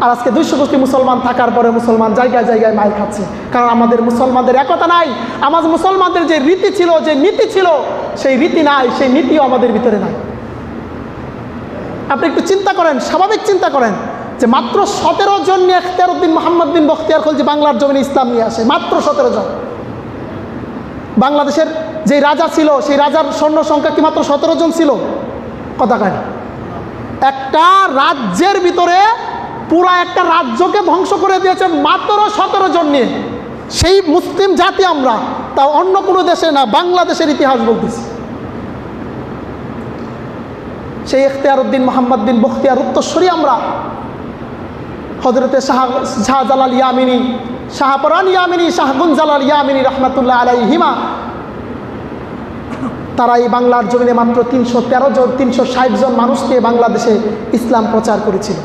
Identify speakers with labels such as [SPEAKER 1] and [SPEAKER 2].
[SPEAKER 1] আর আজকে 200 কোটি মুসলমান থাকার পরে মুসলমান জায়গায় জায়গায় মাইর খাচ্ছে, কারণ আমাদের মুসলমানদের একতা নাই। আমাদের মুসলমানদের যে রীতি ছিল, যে নীতি ছিল, সেই রীতি নাই, সেই নীতিও আমাদের ভিতরে নাই। আপনি একটু চিন্তা করেন, স্বাভাবিক চিন্তা করেন যে মাত্র 17 জন নিয়ে ইখতিয়ারউদ্দিন মোহাম্মদ বিন বখতিয়ার খলজি বাংলার জমিনে ইসলাম নিয়ে আসে, মাত্র 17 জন। বাংলাদেশের যে রাজা ছিল, সেই রাজার সৈন্য সংখ্যা কি মাত্র 17 জন ছিল? কথা কয় না। একটা রাজ্যের ভিতরে পুরা একটা রাজ্যকে ধ্বংস করে দিয়েছেন মাত্র 17 জন নিয়ে। সেই মুসলিম জাতি আমরা, তাও অন্য কোনো দেশে না, বাংলাদেশের ইতিহাস বলতেছি। সেই ইখতিয়ারউদ্দিন মোহাম্মদ বিন বখতিয়ার উত্তরসূরি আমরা। হযরতে শাহজালাল ইয়ামিনী, শাহপরান ইয়ামিনী, শাহগুনজালাল ইয়ামিনী রহমাতুল্লাহ আলাইহিমা, তারা এই বাংলার জমিনে মাত্র 360 জন মানুষ নিয়ে বাংলাদেশে ইসলাম প্রচার করেছিল।